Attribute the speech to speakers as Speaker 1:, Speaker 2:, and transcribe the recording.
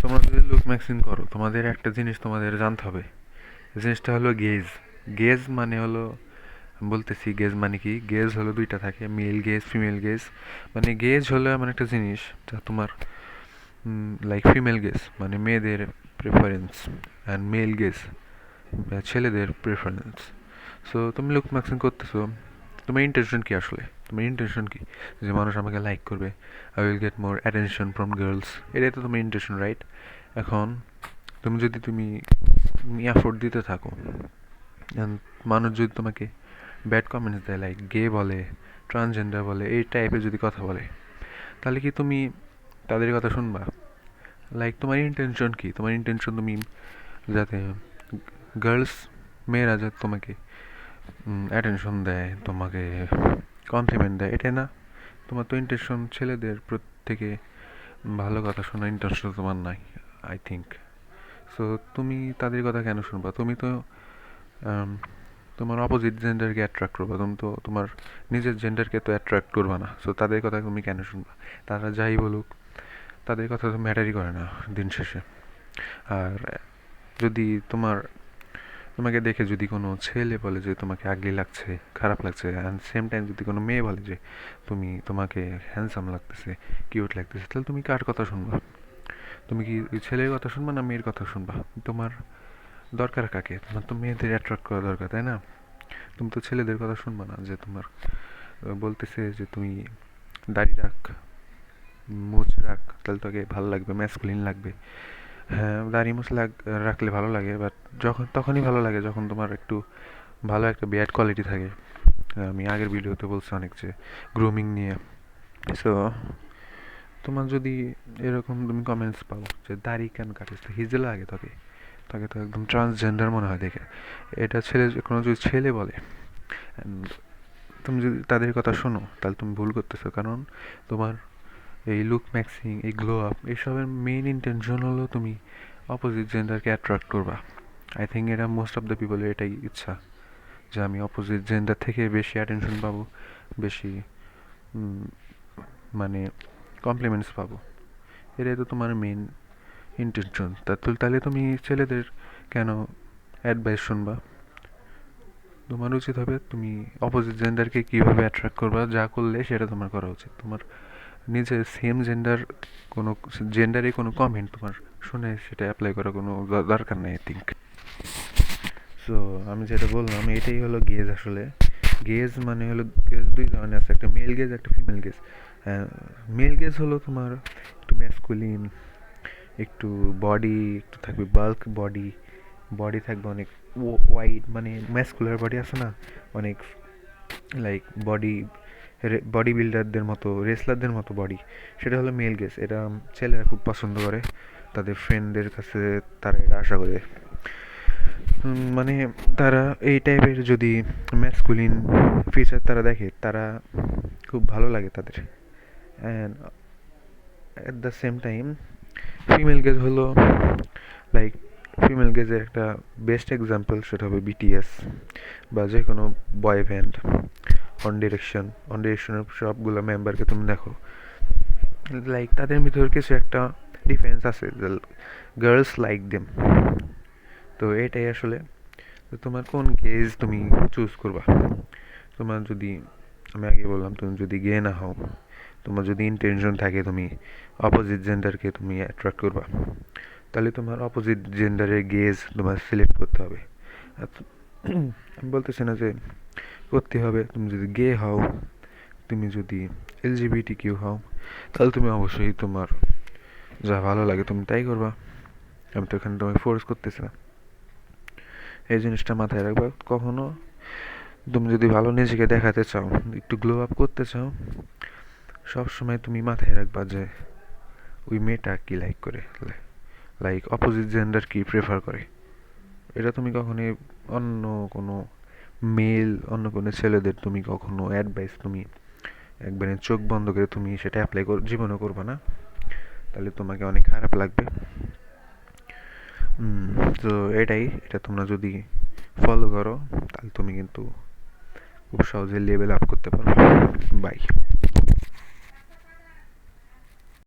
Speaker 1: তোমরা যদি লুক ম্যাক্সিং করো, তোমাদের একটা জিনিস তোমাদের জানতে হবে। জিনিসটা হলো গেজ। গেজ মানে হলো, আমি বলতেছি গেজ মানে কি। গেজ হলো দুইটা থাকে, মেল গেজ, ফিমেল গেজ। মানে গেজ হলো এমন একটা জিনিস যা তোমার লাইক ফিমেল গেজ মানে মেয়েদের প্রেফারেন্স, অ্যান্ড মেল গেজ ছেলেদের প্রেফারেন্স। সো তুমি লুক ম্যাক্সিং করতেছো, তোমার ইন্টেনশন কি আসলে? তোমার ইন্টেনশন কি? যে মানুষ আমাকে লাইক করবে, I will get more attention from girls, এটাই তো তোমার ইন্টেনশন, রাইট? এখন তুমি এফোর্ট দিতে থাকো, and মানুষ যদি তোমাকে ব্যাড কমেন্টস দেয়, লাইক গে বলে, ট্রান্সজেন্ডার বলে, এই টাইপের যদি কথা বলে, তাহলে কি তুমি তাদের কথা শুনবা? লাইক তোমার ইন্টেনশন কি? তোমার ইন্টেনশন তুমি যাতে গার্লস, মেয়েরা যাতে তোমাকে অ্যাটেনশন দেয়, তোমাকে কমপ্লিমেন্ট দেয়, এটাই না? তোমার তো ইন্টেনশন ছেলেদের প্রত্যেকে ভালো কথা শোনার ইন্টেনশন তোমার নাই, আই থিঙ্ক। সো তুমি তাদের কথা কেন শুনবা? তুমি তো তোমার অপোজিট জেন্ডারকে অ্যাট্রাক্ট করবা, তুমি তো তোমার নিজের জেন্ডারকে তো অ্যাট্রাক্ট করবা না। সো তাদের কথা তুমি কেন শুনবা? তারা যাই বলুক, তাদের কথা তো ম্যাটারই করে না দিন শেষে। আর যদি তোমাকে দেখে যদি কোনো ছেলে বলে যে তোমাকে আগলি লাগছে, খারাপ লাগছে, অ্যান্ড সেম টাইম যদি কোনো মেয়ে বলে যে তোমাকে হ্যান্ডসাম লাগতেছে, কিউট লাগতেছে, তাহলে তুমি কার কথা শুনবা? তুমি কি ওই ছেলের কথা শুনবা না মেয়ের কথা শুনবা? তোমার দরকার কাকে? তোমার তো মেয়েদের অ্যাট্রাক্ট করা দরকার, তাই না? তুমি তো ছেলেদের কথা শুনবা না যে তোমার বলতেছে যে তুমি দাড়ি রাখ, মুছ রাখ, তাহলে তোকে ভালো লাগবে, ম্যাসকুলিন লাগবে। হ্যাঁ, দাড়ি মুছ রাখলে ভালো লাগে, বাট তখনই ভালো লাগে যখন তোমার একটু ভালো একটা বিয়ার্ড কোয়ালিটি থাকে। আমি আগের ভিডিওতে বলছি অনেক, যে গ্রুমিং নিয়ে। সো তোমার যদি এরকম তুমি কমেন্টস পাও যে দাড়ি কেন কাটিস, তো হিজে লাগে তোকে, তাকে তো একদম ট্রান্সজেন্ডার মনে হয় দেখে। এটা কোনো যদি ছেলে বলে, and তুমি যদি তাদের কথা শোনো, তাহলে তুমি ভুল করতেছো। কারণ তোমার এই লুক ম্যাক্সিং, এই গ্লো আপ, এইসবের মেইন ইন্টেনশন হলো তুমি অপোজিট জেন্ডারকে অ্যাট্রাক্ট করবা। আই থিঙ্ক এটা মোস্ট অফ দ্য পিপলের এটাই ইচ্ছা, যে আমি অপোজিট জেন্ডার থেকে বেশি অ্যাটেনশন পাবো, বেশি মানে কমপ্লিমেন্টস পাবো। এটাই তো তোমার মেইন ইন্টেনশন। তাহলে তুমি ছেলেদের কেন অ্যাডভাইস শুনবা? তোমার উচিত হবে তুমি অপোজিট জেন্ডারকে কীভাবে অ্যাট্রাক্ট করবা, যা করলে সেটা তোমার করা উচিত। তোমার নিজের সেম কোনো জেন্ডারে কোনো কমেন্ট তোমার শুনে সেটা অ্যাপ্লাই করার কোনো দরকার নেই, আই থিঙ্ক। সো আমি যেটা বললাম, এটাই হলো গেজ আসলে। গেজ মানে হলো, গেজ দুই ধরনের আছে, একটা মেল গেজ, একটা ফিমেল গেজ। মেল গেজ হলো তোমার একটু ম্যাসকুলিন, একটু বডি একটু থাকবে, বাল্ক বডি, বডি থাকবে অনেক ওয়াইড, মানে ম্যাসকুলার বডি আছে না অনেক, লাইক বডি বিল্ডারদের মতো, রেসলারদের মতো বডি, সেটা হলো মেল গেজ। এটা ছেলেরা খুব পছন্দ করে, তাদের ফ্রেন্ডদের কাছে তারা এটা আশা করে। মানে তারা এই টাইপের যদি ম্যাসকুলিন ফিচার তারা দেখে, তারা খুব ভালো লাগে তাদের। And at the same time female gauge হলো, লাইক ফিমেল গেজের একটা বেস্ট এক্সাম্পল সেটা হবে বিটিএস, বা যে কোনো বয় ব্যান্ড, অন ডিরেকশনের সবগুলো মেম্বারকে তুমি দেখো, লাইক তাদের ভিতর কিছু একটা ডিফারেন্স আছে, গার্লস লাইক দেম। তো এটাই আসলে, তো তোমার কোন গেজ তুমি চুজ করবা? তোমার যদি, আমি আগে বললাম, তুমি যদি গে না হও, তোমার যদি ইন্টেনশন থাকে তুমি অপোজিট জেন্ডারকে তুমি অ্যাট্রাক্ট করবা, তাহলে তোমার অপোজিট জেন্ডারের গেজ তোমার সিলেক্ট করতে হবে। আমি বলতেছি না যে করতে হবে, তুমি যদি গে হও, তুমি যদি এলজিবিটি কিউ হও, তাহলে তুমি অবশ্যই তোমার যা ভালো লাগে তুমি তাই করবা। আমি তো এখানে তোমাকে ফোর্স করতেছি না। এই জিনিসটা মাথায় রাখবা। কখনো তুমি যদি ভালো নিজেকে দেখাতে চাও, একটু গ্লো আপ করতে চাও, সবসময় তুমি মাথায় রাখবা যে ওই মেয়েটা কি লাইক করে, লাইক অপোজিট জেন্ডার কি প্রেফার করে। এটা তুমি কখনোই অন্য কোনো ছেলেদের তুমি কখনো অ্যাডভাইস তুমি একবারে চোখ বন্ধ করে তুমি সেটা অ্যাপ্লাই জীবনে করবে না, তাহলে তোমাকে অনেক খারাপ লাগবে। তো এটা তোমরা যদি ফলো করো, তাহলে তুমি কিন্তু খুব সহজে লেভেল আপ করতে পারবে। বাই।